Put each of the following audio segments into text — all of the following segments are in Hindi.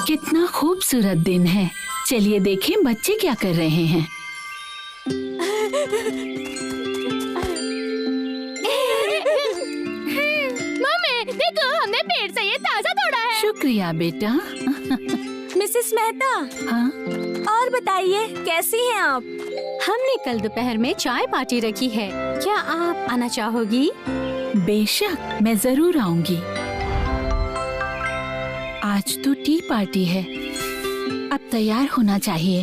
कितना खूबसूरत दिन है। चलिए देखें बच्चे क्या कर रहे हैं। मम्मी देखो, हमने पेड़ से ये ताजा तोड़ा है। शुक्रिया बेटा। मिसेस मेहता, हाँ, और बताइए कैसी हैं आप? हमने कल दोपहर में चाय पार्टी रखी है, क्या आप आना चाहोगी? बेशक, मैं जरूर आऊंगी। आज तो टी पार्टी है, अब तैयार होना चाहिए।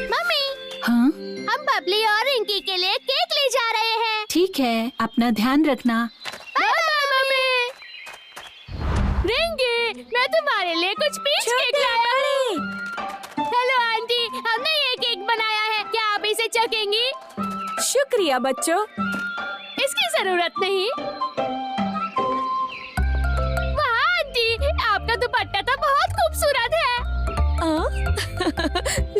मम्मी, हाँ, हम बबली और रिंकी के लिए केक ले जा रहे हैं। ठीक है, अपना ध्यान रखना। Bye bye mummy. रिंकी, मैं तुम्हारे लिए कुछ पीच केक लाया हूँ। हेलो आंटी, हमने ये केक बनाया है, क्या आप इसे चखेंगी? शुक्रिया बच्चों। इसकी जरूरत नहीं। वाह आंटी, आपका दुपट्टा तो बहुत खूबसूरत है।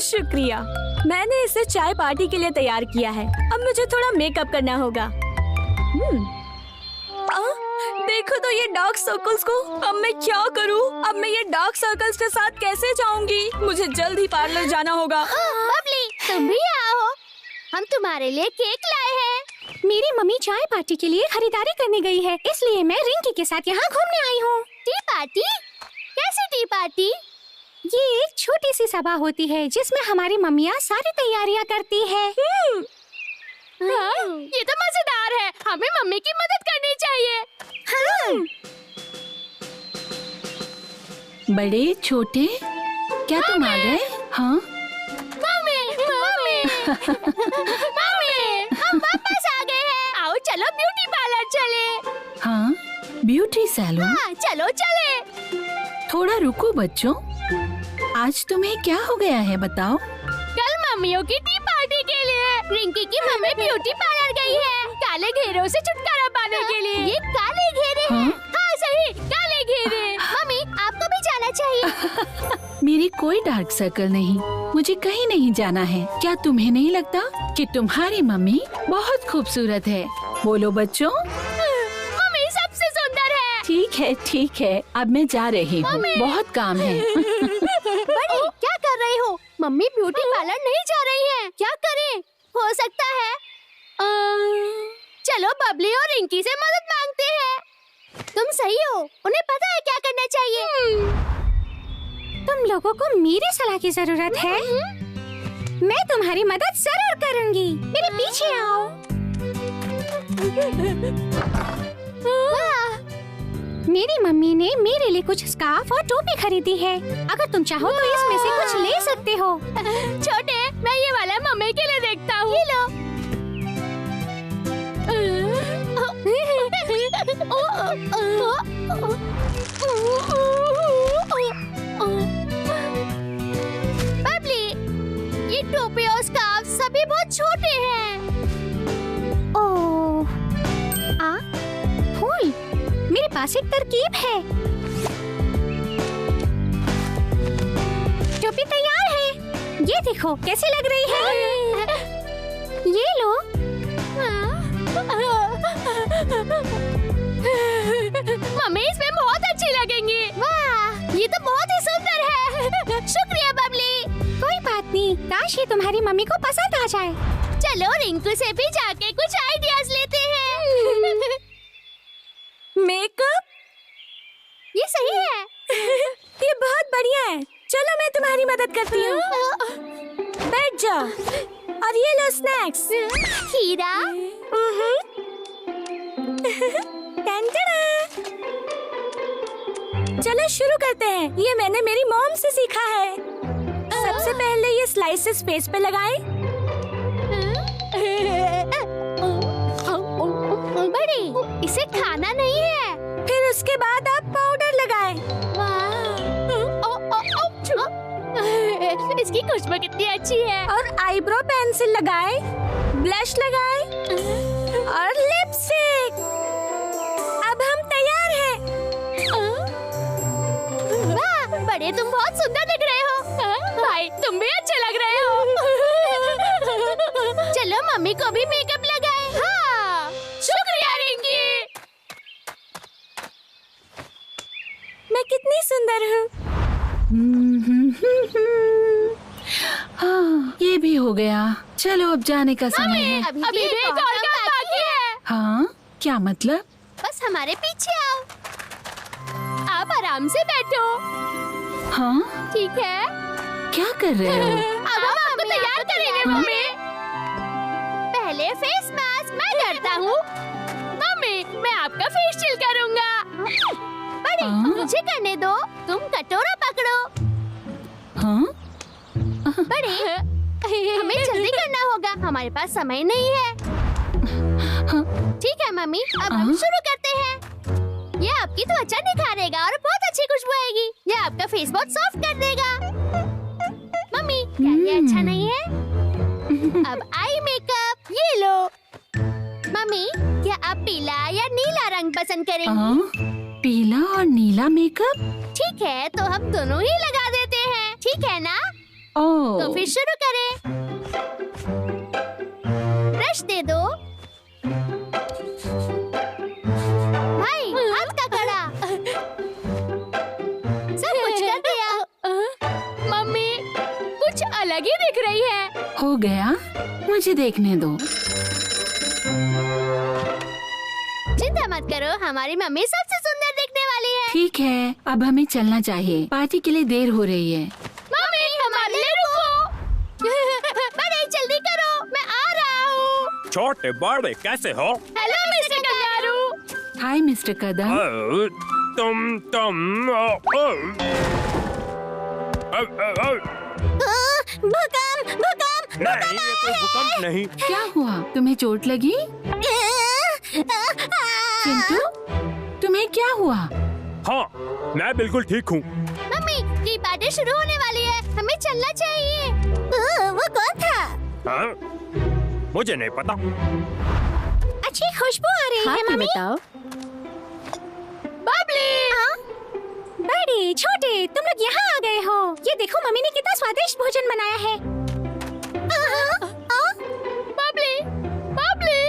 शुक्रिया। मैंने इसे चाय पार्टी के लिए तैयार किया है। अब मुझे थोड़ा मेकअप करना होगा। देखो तो ये डार्क सर्कल्स को। अब मैं क्या करूं? अब मैं ये डार्क सर्कल्स के साथ कैसे जाऊंगी? मुझे जल्द ही पार्लर जाना होगा। बबली, तुम भी आओ, हम तुम्हारे लिए केक लाए हैं। मेरी मम्मी चाय पार्टी के लिए खरीदारी करने गई है, इसलिए मैं रिंकी के साथ यहाँ घूमने आई हूँ। T party? कैसी टी पार्टी? ये एक छोटी सी सभा होती है जिसमें हमारी मम्मियाँ सारी तैयारियाँ करती है। ये तो मजेदार है, हमें मम्मी की मदद करनी चाहिए। बड़े छोटे, क्या तुम आ गए? हाँ, मम्मी, मम्मी, मम्मी, हम वापस आ गए हैं। आओ चलो ब्यूटी पार्लर चले। हाँ, ब्यूटी सैलून। हाँ, चलो चले। थोड़ा रुको बच्चों, आज तुम्हें क्या हो गया है बताओ? कल मम्मियों की टी पार्टी के लिए रिंकी की मम्मी ब्यूटी पार्लर गई है, काले घेरों से छुटकारा पाने के लिए। ये काले घेरे हैं। हाँ सही, काले घेरे। मम्मी, आपको भी जाना चाहिए। मेरी कोई डार्क सर्कल नहीं, मुझे कहीं नहीं जाना है। क्या तुम्हें नहीं लगता कि तुम्हारी मम्मी बहुत खूबसूरत है? बोलो बच्चों। मम्मी सबसे सुंदर है। ठीक है, अब मैं जा रही हूँ, बहुत काम है। बड़ी, क्या कर रही हो? मम्मी ब्यूटी पार्लर नहीं जा रही है, क्या करें? हो सकता है चलो बबली और रिंकी से मदद मांगते हैं। तुम सही हो, उन्हें पता है क्या करना चाहिए। तुम लोगों को मेरी सलाह की जरूरत है। मैं तुम्हारी मदद जरूर करूंगी, मेरे पीछे आओ। मेरी मम्मी ने मेरे लिए कुछ स्कार्फ और टोपी खरीदी है, अगर तुम चाहो तो इसमें से कुछ ले सकते हो। छोटे, मैं ये वाला मम्मी के लिए देखता हूँ। ये लो। बबली, ये टोपी और स्कार्फ सभी बहुत छोटे हैं। ओह, फूल, मेरे पास एक तरकीब है। टोपी तैयार है, ये देखो कैसी लग रही है। ये लो। मम्मी इसमें बहुत अच्छी लगेंगी। वाह, ये तो बहुत ही सुंदर है। शुक्रिया बबली। कोई बात नहीं, काश ये तुम्हारी मम्मी को पसंद आ जाए। चलो रिंकू से भी जाके कुछ आइडियाज लेते हैं। मेकअप? ये सही है। ये बहुत बढ़िया है। चलो मैं तुम्हारी मदद करती हूँ। बैठ जाओ और ये लो स्नैक्स। खीरा। चलो शुरू करते हैं। ये मैंने मेरी मॉम से सीखा है। सबसे पहले ये स्लाइसेस फेस पे लगाएं। बड़ी, इसे खाना नहीं है। फिर उसके बाद आप पाउडर लगाएं। इसकी खुशबू कितनी अच्छी है। और आईब्रो पेंसिल लगाएं, ब्लश लगाएं और लिपस्टिक। अब हम तैयार हैं। वाह, बड़े तुम बहुत सुंदर दिख रहे हो। भाई तुम भी अच्छे लग रहे हो। चलो मम्मी को भी मेकअप लगाएं। हाँ, शुक्रिया रिंकी। मैं कितनी सुंदर हूँ। हाँ, ये भी हो गया। चलो अब जाने का समय है। अभी भी एक और काम बाकी है। हाँ, क्या मतलब? बस हमारे पीछे आओ। आप आराम से बैठो। हाँ, ठीक है। क्या कर रहे हो? अब हम आपको तैयार करेंगे मम्मी। पहले फेस मास्क मैं करता हूँ। मम्मी, मैं आपका फेशियल करूँगा। बड़ी, मुझे करने दो। तुम कटोरा पकड़ो। हाँ? बड़ी, हमें जल्दी करना होगा। हमारे पास समय नहीं है। ठीक है मम्मी, अब हम शुरू करते हैं। ये आपकी त्वचा निखारेगा और बहुत अच्छी खुशबू आएगी। ये आपका फेस बहुत सॉफ्ट कर देगा। मम्मी, क्या ये अच्छा नहीं है? अब आई मेकअप, ये लो। मम्मी, क्या आप पीला या नीला रंग पसंद करेंगी? पीला और नीला मेकअप? ठीक है, तो हम दोनों ही लगा देते हैं। ठीक है ना? ओह, तो फिर शुरू करें। ब्रश दे दो। भाई, हाथ का कड़ा। सब कुछ कर दिया। मम्मी, कुछ अलग ही दिख रही है। हो गया। मुझे देखने दो। चिंता मत करो, हमारी मम्मी सबसे सुंदर दिखने वाली है। ठीक है, अब हमें चलना चाहिए। पार्टी के लिए देर हो रही है। मम्मी, हमारे लिए रुको। बड़े, जल्दी करो, मैं आ रहा हूँ। छोटे बड़े कैसे हो? Hello mister kangaroo. Hi mister Kadam. तुम भूकंप, भूकंप। नहीं, ये कोई भूकंप नहीं। क्या हुआ? तुम्हें चोट लगी? चिंटू, तुम्हें क्या हुआ? हाँ, मैं बिल्कुल ठीक हूँ। मम्मी, ये पार्टी शुरू होने वाली है। हमें चलना चाहिए। वो कौन था? हाँ? मुझे नहीं पता। अच्छी खुशबू आ रही है मम्मी। बताओ। बबली। हाँ? बड़े, छोटे, तुम लोग यहाँ आ गए हो। ये देखो मम्मी ने कितना स्वादिष्ट भोजन बनाया है। बबली, बबली।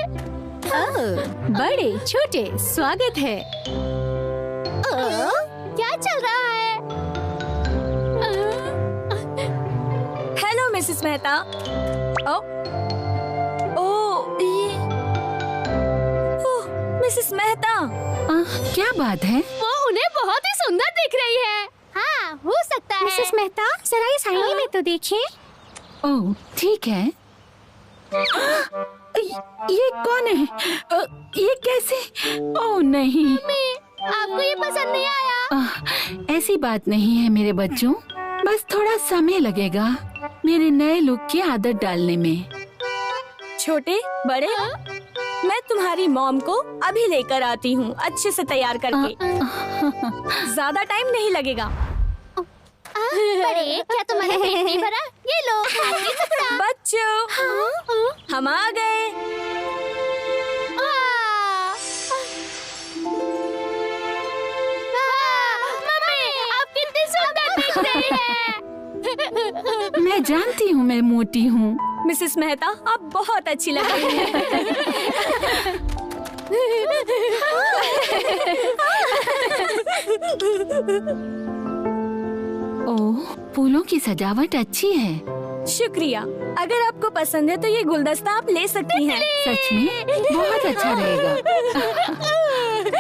बड़े, छोटे, स्वागत है। क्या चल रहा है? Hello Mrs Mehta. Mrs Mehta. क्या बात है? वो उन्हें बहुत ही सुंदर दिख रही है। हाँ, हो सकता है। मिसेस मेहता, जरा इस आईने में तो देखिए। ओह, ठीक है। ये कौन है? ये कैसे? ओह नहीं। मम्मी, आपको ये पसंद नहीं आया? ऐसी बात नहीं है मेरे बच्चों। बस थोड़ा समय लगेगा मेरे नए लुक की आदत डालने में। छोटे, बड़े, मैं तुम्हारी मॉम को अभी लेकर आती हूँ, अच्छे से तैयार करके। ज्यादा टाइम नहीं लगेगा। बड़े, क्या तुम्हारा पेट नहीं भरा? ये लो, ये टुकड़ा। बच्चों, हम आ गए। मम्मी, आप कितनी सुंदर दिख रही हैं। मैं जानती हूँ मैं मोटी हूँ। मिसेस मेहता, आप बहुत अच्छी लग रही हैं। ओह, फूलों की सजावट अच्छी है। शुक्रिया। अगर आपको पसंद है तो ये गुलदस्ता आप ले सकती हैं। सच में बहुत अच्छा रहेगा।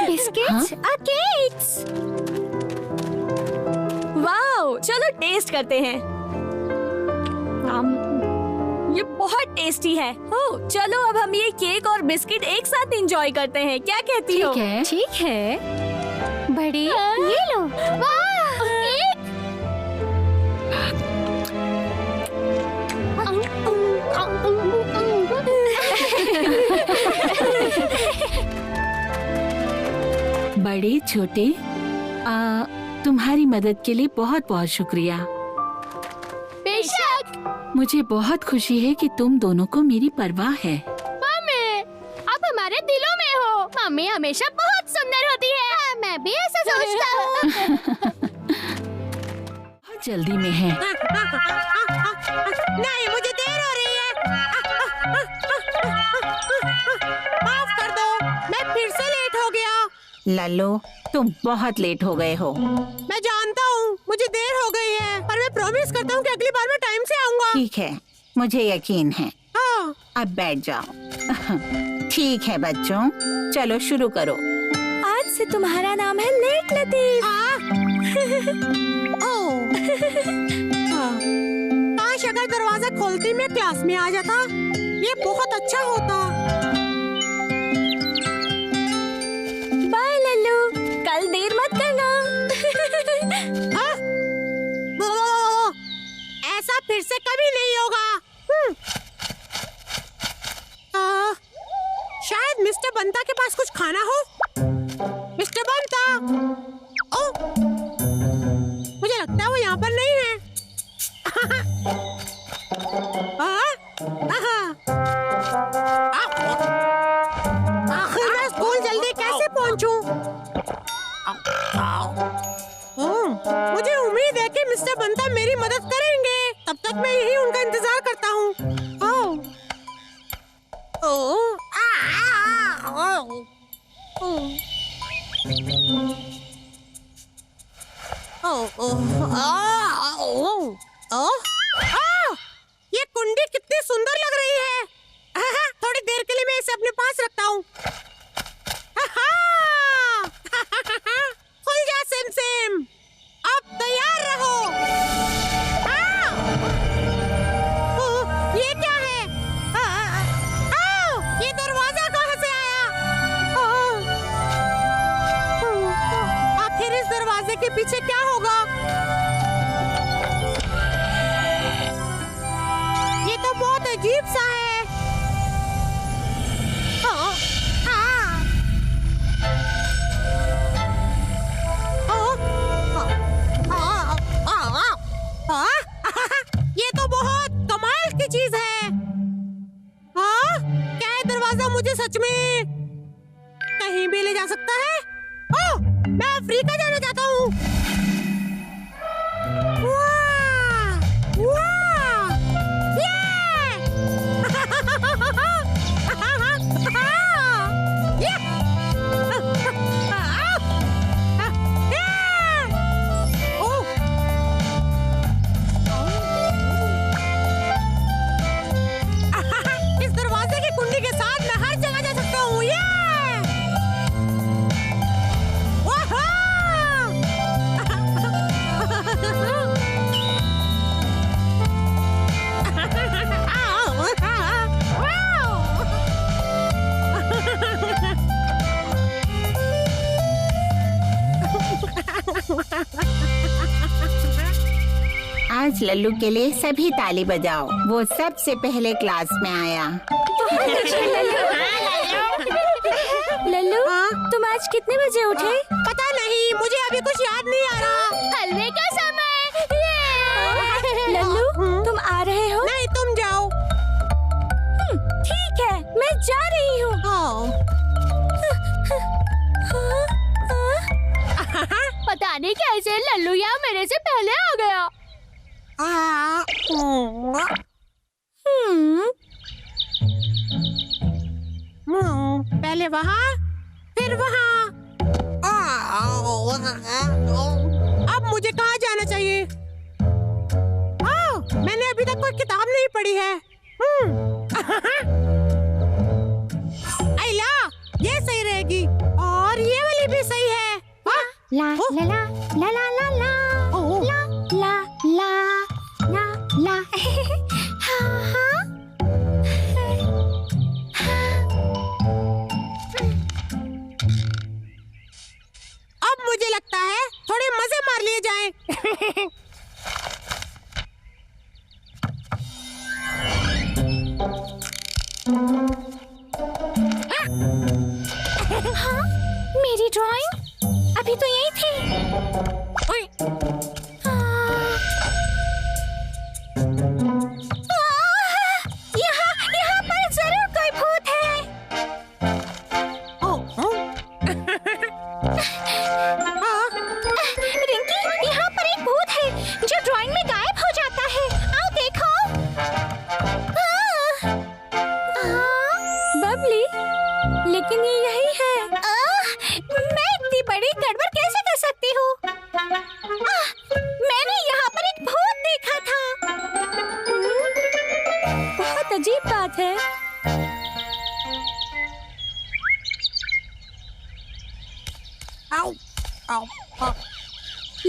बिस्किट्स और केक्स। वाओ, चलो टेस्ट करते हैं। ये बहुत टेस्टी है। ओह, चलो अब हम ये केक और बिस्किट एक साथ एंजॉय करते हैं। क्या कहती हो? ठीक है। ठीक है। बड़ी, ये लो। वाह, केक। बड़े, छोटे, तुम्हारी मदद के लिए बहुत बहुत शुक्रिया। बेशक। मुझे बहुत खुशी है कि तुम दोनों को मेरी परवाह है। मम्मी, आप हमारे दिलों में हो। मम्मी हमेशा बहुत सुंदर होती है। मैं भी ऐसा सोचता हूँ। बहुत जल्दी में है। नहीं, मुझे देर हो रही है। माफ कर दो, मैं फिर से लेट हो गया। लल्लू, तुम बहुत लेट हो गए हो। मैं जानता हूँ मुझे देर हो गई है, पर मैं प्रॉमिस करता हूँ कि अगली बार मैं टाइम से आऊँगा। ठीक है, मुझे यकीन है। हाँ। अब बैठ जाओ। ठीक है बच्चों, चलो शुरू करो। आज से तुम्हारा नाम है लेट लतीफ। काश अगर दरवाजा खोलती मैं क्लास में आ जाता, ये बहुत अच्छा होता। बाय लल्लू, कल देर मत करना। ऐसा फिर से कभी नहीं होगा। शायद मिस्टर बंता के पास कुछ खाना हो। मिस्टर बंता, ओ, मुझे लगता है वो यहाँ पर नहीं है। आखिर मैं स्कूल जल्दी कैसे पहुँचूं? मुझे उम्मीद है कि मिस्टर बंता मेरी मदद करेंगे। तब तक मैं यही उनका इंतजार करता हूँ। ये कुंडी कितनी सुंदर लग रही है। थोड़ी देर के लिए मैं इसे अपने पास रखता हूँ। खुल जा सेम सेम, अब तैयार रहो। ये क्या है? ये दरवाजा कहाँ से आया? आखिर इस दरवाजे के पीछे क्या होगा? ये तो बहुत अजीब सा है। ये तो बहुत कमाल की चीज है। क्या ये दरवाजा मुझे सच में कहीं भी ले जा सकता है? मैं अफ्रीका जाना चाहता हूँ। इस दरवाजे की कुंडी के साथ मैं हर जगह जा सकता हूँ। आज लल्लू के लिए सभी ताली बजाओ। वो सबसे पहले क्लास में आया। लल्लू, तुम आज कितने बजे उठे? पता नहीं, मुझे अभी कुछ याद नहीं आ रहा। हलवे का समय। लल्लू, तुम आ रहे हो? नहीं, तुम जाओ। ठीक है, मैं जा रही हूँ। पता नहीं कैसे लल्लू यहाँ मेरे से पहले आ गया। पहले वहाँ, फिर वहाँ। अब मुझे कहाँ जाना चाहिए? मैंने अभी तक कोई किताब नहीं पढ़ी है। आइला, ये सही रहेगी और ये वाली भी सही है। ला ला ला ला ला ला ला ला ला ला ला ला। अब मुझे लगता है थोड़े मजे मार लिए जाएं। हाँ, मेरी ड्राइंग अभी तो यही थी। यहाँ पर जरूर कोई भूत है। रिंकी, यहाँ पर एक भूत है।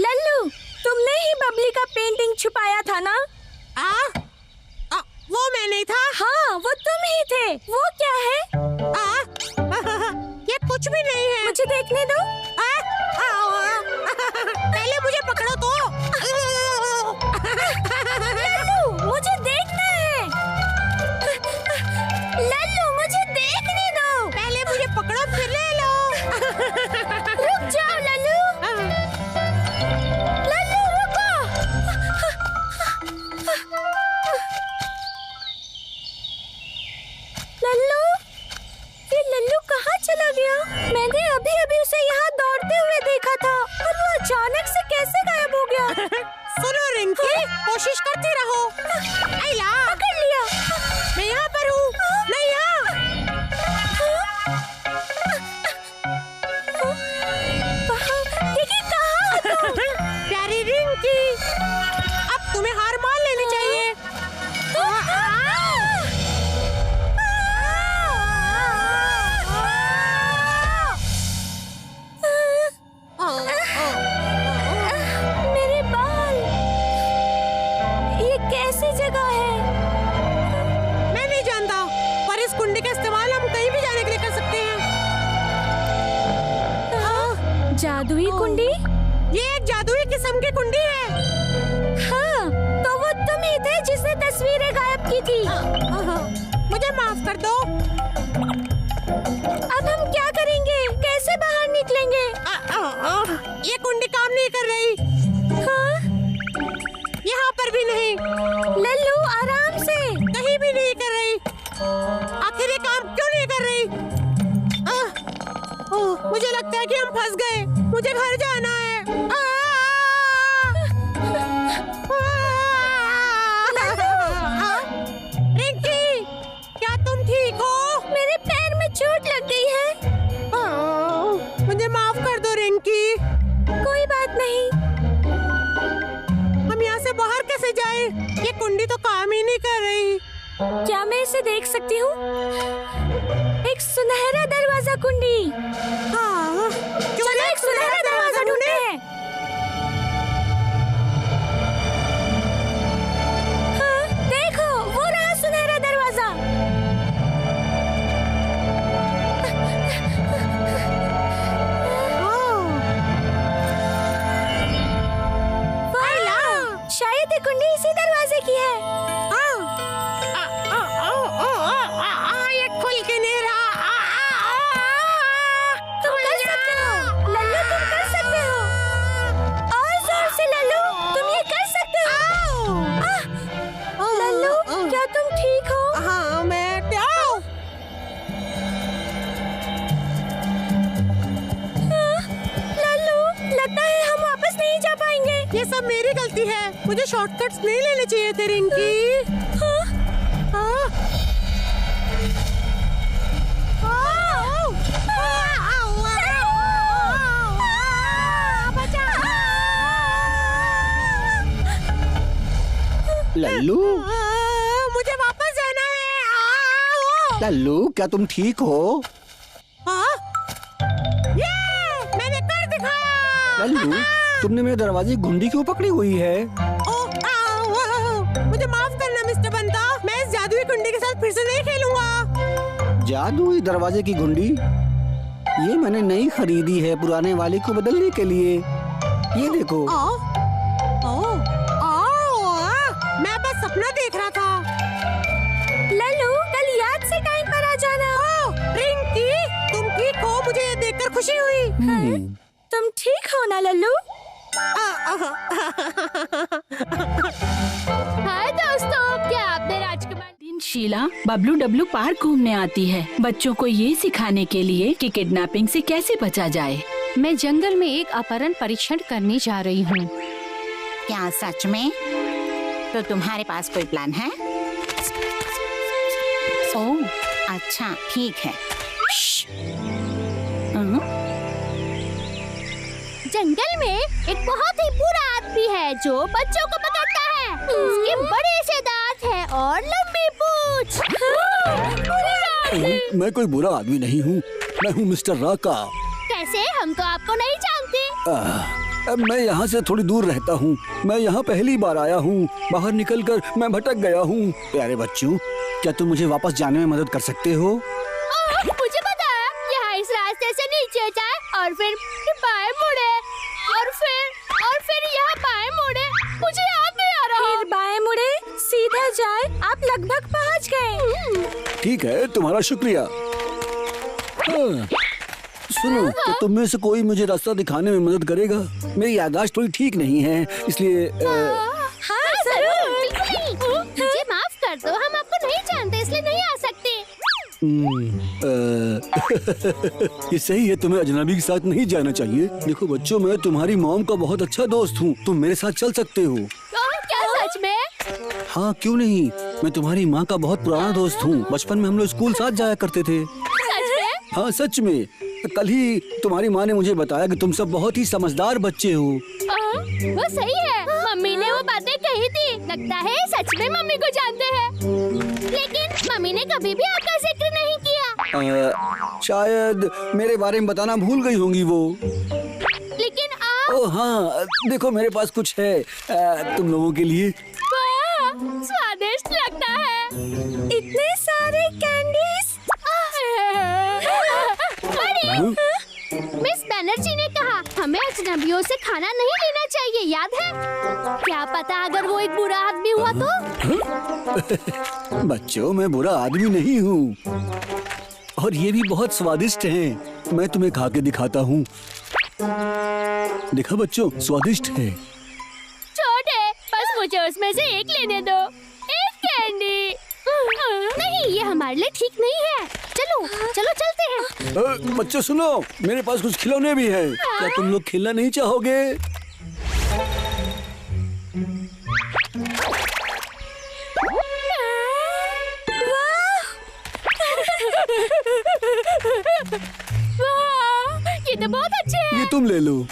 लल्लू, तुमने ही बबली का पेंटिंग छुपाया था ना? वो मैं नहीं था। हाँ, वो तुम ही थे। वो क्या है? ये कुछ भी नहीं है। मुझे देखने दो। पहले मुझे पकड़ो तो। लल्लू, मुझे देखना है। लल्लू, मुझे देखने दो। पहले मुझे पकड़ो फिर ले लो। रुक जाओ लल्लू। लल्लू रुको। लल्लू, ये लल्लू कहाँ चला गया? मैंने अभी अभी उसे यहाँ दौड़ते हुए देखा था और वो अचानक से कैसे गायब हो गया? सुनो रिंकी, कोशिश करती रहो। आइला, पकड़ लिया। मैं यहाँ पर हूँ। नहीं यहाँ। देखिए कहाँ हो तुम? प्यारी रिंकी, अब तुम्हें हार मान लेनी चाहिए। मेरे बाल, ये कैसी जगह है? मैं नहीं जानता, पर इस कुंडी का इस्तेमाल हम कहीं भी जाने के लिए कर सकते हैं। जादुई कुंडी? ये एक जादुई किस्म की कुंडी है। हाँ, तो वो तुम ही थे जिसने तस्वीरें गायब की थी। मुझे माफ कर दो। अब हम क्या करेंगे? कैसे बाहर निकलेंगे? ये कुंडी काम नहीं कर रही। हाँ? यहाँ पर भी नहीं। लल्लू, आराम से। कहीं भी नहीं कर रही। आखिर ये काम क्यों नहीं कर रही? मुझे लगता है कि हम फंस गए। मुझे घर जाना है। रिंकी, क्या तुम ठीक हो? मेरे पैर में चोट लग गई है। मुझे माफ कर दो रिंकी। कोई बात नहीं। हम यहाँ से बाहर कैसे जाएं? ये कुंडी तो काम ही नहीं कर रही। क्या मैं इसे देख सकती हूँ? एक सुनहरा दरवाजा कुंडी। हाँ, चलो एक सुनहरा दरवाजा ढूंढते हैं। हाँ, देखो, वो रहा सुनहरा दरवाजा। वाह, शायद ये कुंडी इसी दरवाजे की है। ये खुल के नहीं रहा। तुम कर सकते हो लल्लू, तुम कर सकते हो। और जोर से लल्लू, तुम ये कर सकते हो। लल्लू, क्या तुम ठीक हो? हाँ, मैं क्या? लल्लू, लगता है हम वापस नहीं जा पाएंगे। ये सब मेरी गलती है। मुझे शॉर्टकट्स नहीं लेने चाहिए थे रिंकी। लल्लू, मुझे वापस जाना है। लल्लू, क्या तुम ठीक हो? ये मैंने कर दिखाया। लल्लू, तुमने मेरे दरवाजे की घुंडी क्यों पकड़ी हुई है? मुझे माफ करना मिस्टर बंता, मैं इस जादुई कुंडी के साथ फिर से नहीं खेलूंगा। जादुई दरवाजे की घुंडी? ये मैंने नई खरीदी है पुराने वाले को बदलने के लिए। ये देखो। मैं बस सपना देख रहा था। लल्लू, कल याद से टाइम पर आ जाना। रिंकी, तुम ठीक हो? मुझे ये देखकर खुशी हुई। तुम ठीक हो ना लल्लू? हाय दोस्तों, क्या आपने राजकुमार दिन शीला बबलू डब्लू पार्क घूमने आती है बच्चों को ये सिखाने के लिए कि किडनैपिंग से कैसे बचा जाए। मैं जंगल में एक अपहरण परीक्षण करने जा रही हूँ। क्या सच में? तो तुम्हारे पास कोई प्लान है? ओह, अच्छा, ठीक है। जंगल में एक बहुत ही बुरा आदमी है जो बच्चों को पकड़ता है। उसके बड़े से दांत हैं और लंबी पूंछ। मैं कोई बुरा आदमी नहीं हूँ। मैं हूँ मिस्टर राका। कैसे? हम तो आपको नहीं जानते। अब मैं यहाँ से थोड़ी दूर रहता हूँ। मैं यहाँ पहली बार आया हूँ। बाहर निकलकर मैं भटक गया हूँ। प्यारे बच्चों, क्या तुम मुझे वापस जाने में मदद कर सकते हो? मुझे पता है, यहाँ इस रास्ते से नीचे जाए और फिर बाएं मुड़े और फिर यहाँ बाएं मुड़े। मुझे याद नहीं आ रहा। फिर बाएं मुड़े, सीधा जाए, आप लगभग पहुँच गए। ठीक है, तुम्हारा शुक्रिया। हाँ, सुनो, तो तुम में से कोई मुझे रास्ता दिखाने में मदद करेगा? मेरी याददाश्त थोड़ी ठीक नहीं है, इसलिए हाँ जरूर, बिल्कुल नहीं। मुझे माफ कर दो, हम आपको नहीं जानते इसलिए नहीं आ सकते। ये सही है, तुम्हें अजनबी के साथ नहीं जाना चाहिए। देखो बच्चों, मैं तुम्हारी मॉम का बहुत अच्छा दोस्त हूँ। तुम मेरे साथ चल सकते हो। क्या सच में? हाँ, क्यों नहीं। मैं तुम्हारी माँ का बहुत पुराना दोस्त हूँ। बचपन में हम लोग स्कूल साथ जाया करते थे। सच में? हाँ, सच में। कल ही तुम्हारी माँ ने मुझे बताया कि तुम सब बहुत ही समझदार बच्चे हो। वो सही है, मम्मी ने वो बातें कही थी। लगता है सच में मम्मी को जानते हैं, लेकिन मम्मी ने कभी भी आपका जिक्र नहीं किया। शायद मेरे बारे में बताना भूल गई होंगी वो। लेकिन आप ओह हाँ, देखो मेरे पास कुछ है तुम लोगों के लिए। वाह, स्वादिष्ट लगता है। इतने सारे कैंडीज। हाँ? मिस बैनर्जी ने कहा हमें अजनबियों से खाना नहीं लेना चाहिए, याद है? क्या पता अगर वो एक बुरा आदमी हुआ तो? बच्चों, मैं बुरा आदमी नहीं हूँ और ये भी बहुत स्वादिष्ट हैं। मैं तुम्हें खा के दिखाता हूँ। देखा बच्चों, स्वादिष्ट है। छोटे, बस मुझे उसमें से एक लेने दो, एक कैंडी। नहीं, ये हमारे लिए ठीक नहीं है। चलो चलो चलते हैं। बच्चों सुनो, मेरे पास कुछ खिलौने भी हैं। क्या तुम लोग खेलना नहीं चाहोगे? वाह, ये तो बहुत अच्छे हैं। ये तुम ले लो।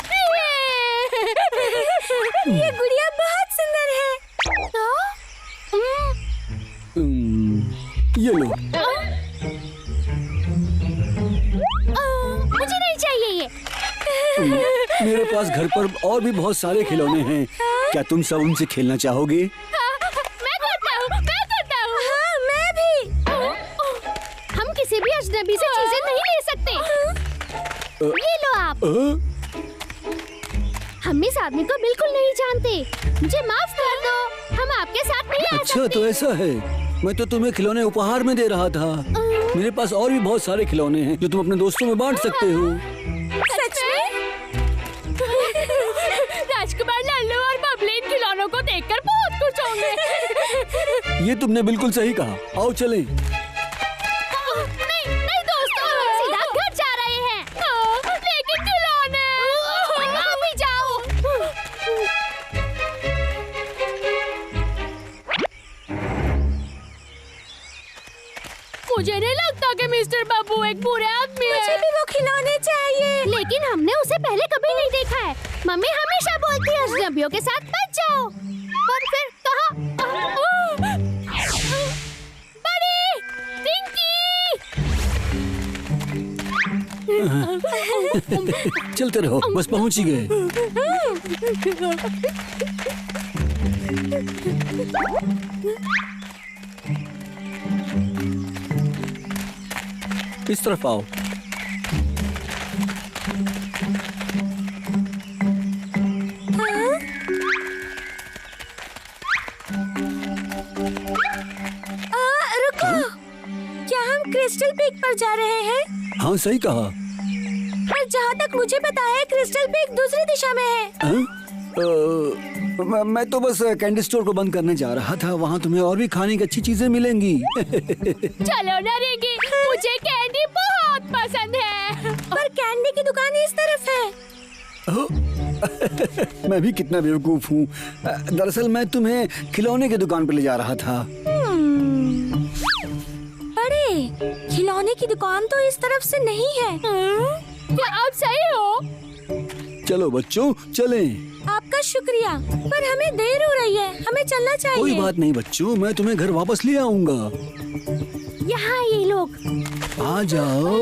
ये गुड़िया बहुत सुंदर है। ये लो। मुझे नहीं चाहिए ये। मेरे पास घर पर और भी बहुत सारे खिलौने हैं। क्या तुम सब उनसे खेलना चाहोगे? मैं करता हूँ, मैं करता हूँ। हाँ, मैं भी। हम किसी भी अजनबी से चीजें नहीं ले सकते। ये लो आप। हम इस आदमी को बिल्कुल नहीं जानते। मुझे माफ कर दो, हम आपके साथ नहीं आ अच्छा, सकते। तो ऐसा है। मैं तो तुम्हें खिलौने उपहार में दे रहा था। मेरे पास और भी बहुत सारे खिलौने हैं जो तुम अपने दोस्तों में बांट सकते हो। सच में? राजकुमार लल्लू और बबली इन खिलौनों को देखकर बहुत खुश होंगे। ये तुमने बिल्कुल सही कहा। आओ चलें। नहीं नहीं दोस्तों, हम सीधा घर जा रहे हैं। लेकिन खिलौने, आप भी जाओ। मुझे नहीं लगता कि मिस्टर बाबू एक बुरे आदमी है। मुझे भी वो खिलौने चाहिए। लेकिन हमने उसे पहले कभी नहीं देखा है। मम्मी हमेशा बोलती है अजनबियों के साथ मत जाओ, पर फिर कहा बड़ी रिंकी। चलते रहो, बस पहुंच ही गए। इस तरफ आओ। रुको, क्या हम क्रिस्टल पीक पर जा रहे हैं? हाँ, सही कहा। पर जहाँ तक मुझे पता है, क्रिस्टल पीक दूसरी दिशा में है। हाँ? मैं तो बस कैंडी स्टोर को बंद करने जा रहा था। वहाँ तुम्हें और भी खाने की अच्छी चीजें मिलेंगी। चलो ना रिंकी, मुझे कैंडी बहुत पसंद है। पर कैंडी की दुकान इस तरफ है। मैं भी कितना बेवकूफ हूँ। दरअसल मैं तुम्हें खिलौने की दुकान पर ले जा रहा था। बड़े, खिलौने की दुकान तो इस तरफ से नहीं है। क्या आप सही हो? चलो बच्चों, चलें। आपका शुक्रिया, पर हमें देर हो रही है, हमें चलना चाहिए। कोई बात नहीं बच्चों, मैं तुम्हें घर वापस ले आऊंगा। यहाँ ये लोग। आ जाओ।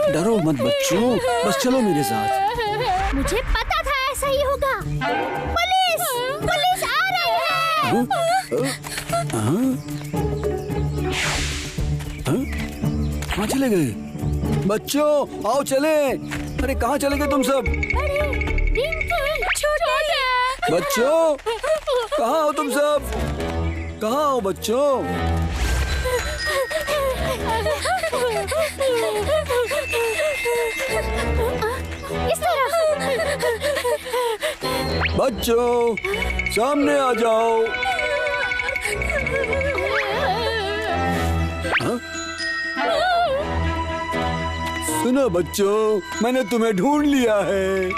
डरो मत बच्चों, बस चलो मेरे साथ। मुझे पता था ऐसा ही होगा। पुलिस! पुलिस आ रही है! कहाँ चले गए? बच्चों आओ चले। अरे कहाँ चले गए तुम सब? बच्चों कहाँ हो तुम सब? कहाँ हो बच्चों? इस तरफ। बच्चों सामने आ जाओ। हाँ? सुनो बच्चों, मैंने तुम्हें ढूंढ लिया है।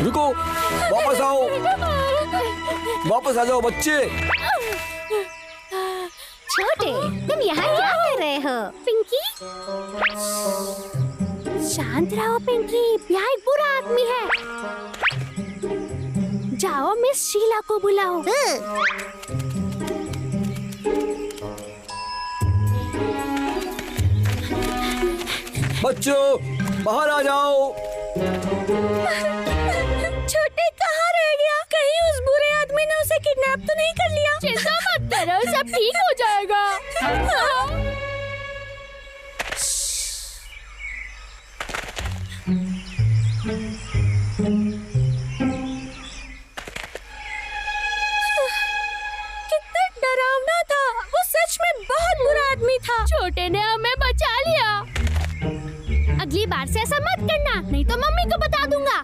रुको, वापस आओ, वापस आ जाओ बच्चे। छोटे, तुम यहाँ क्या कर रहे हो? पिंकी, शांत रहो पिंकी, यहाँ एक बुरा आदमी है। जाओ मिस शीला को बुलाओ। बच्चों बाहर आ जाओ। छोटे कहाँ रह गया? कहीं उस बुरे आदमी ने उसे किडनैप तो नहीं कर लिया? चिंता मत करो, सब ठीक हो जाएगा। कितना डरावना था, वो सच में बहुत बुरा आदमी था। छोटे ने हमें बचा लिया। अगली बार से ऐसा मत करना, नहीं तो मम्मी को बता दूंगा।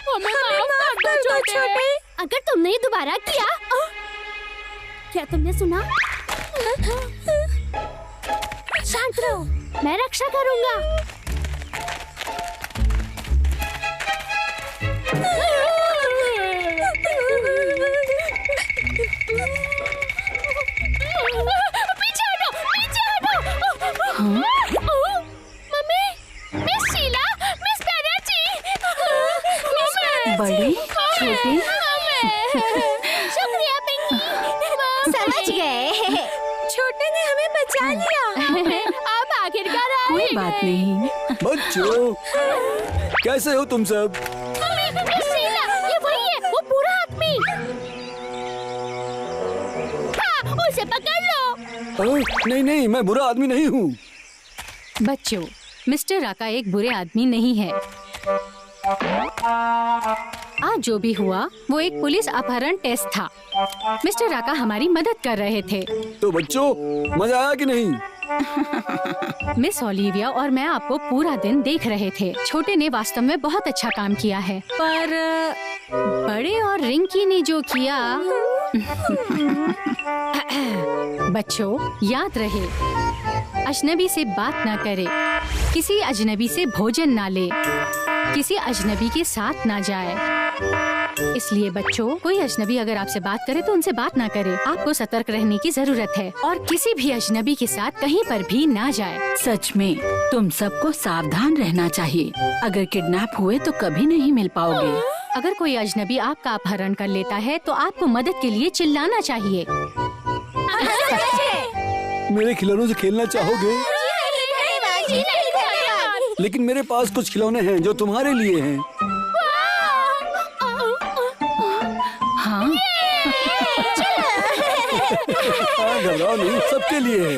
हमें माफ कर दो छोटे। अगर तुमने ये दोबारा किया। क्या तुमने सुना? शांत रहो, मैं रक्षा करूंगा। पीछे हटो, पीछे हटो। Mummy, miss Sheela, miss Banerjee. बड़ी छोटी। शुक्रिया पिंकी, समझ गए। छोटे ने हमें बचा लिया। आप आखिरकार आए। कोई बात नहीं। बच्चों कैसे हो तुम सब? मिस शीला, ये वही है, वो बुरा आदमी। हाँ, उसे पकड़ लो। नहीं नहीं, मैं बुरा आदमी नहीं हूँ। बच्चों, मिस्टर राका एक बुरे आदमी नहीं है। आज जो भी हुआ वो एक पुलिस अपहरण टेस्ट था। मिस्टर राका हमारी मदद कर रहे थे। तो बच्चों मजा आया कि नहीं? मिस ओलिविया और मैं आपको पूरा दिन देख रहे थे। छोटे ने वास्तव में बहुत अच्छा काम किया है, पर बड़े और रिंकी ने जो किया। बच्चों याद रहे, अजनबी से बात ना करे, किसी अजनबी से भोजन ना ले, किसी अजनबी के साथ ना जाए। इसलिए बच्चों, कोई अजनबी अगर आपसे बात करे तो उनसे बात ना करे। आपको सतर्क रहने की जरूरत है और किसी भी अजनबी के साथ कहीं पर भी ना जाए। सच में तुम सबको सावधान रहना चाहिए। अगर किडनैप हुए तो कभी नहीं मिल पाओगे। अगर कोई अजनबी आपका अपहरण कर लेता है तो आपको मदद के लिए चिल्लाना चाहिए। मेरे खिलौनों से खेलना चाहोगे? लेकिन मेरे पास कुछ खिलौने हैं जो तुम्हारे लिए हैं। हाँ, घबराओ नहीं, सबके लिए है।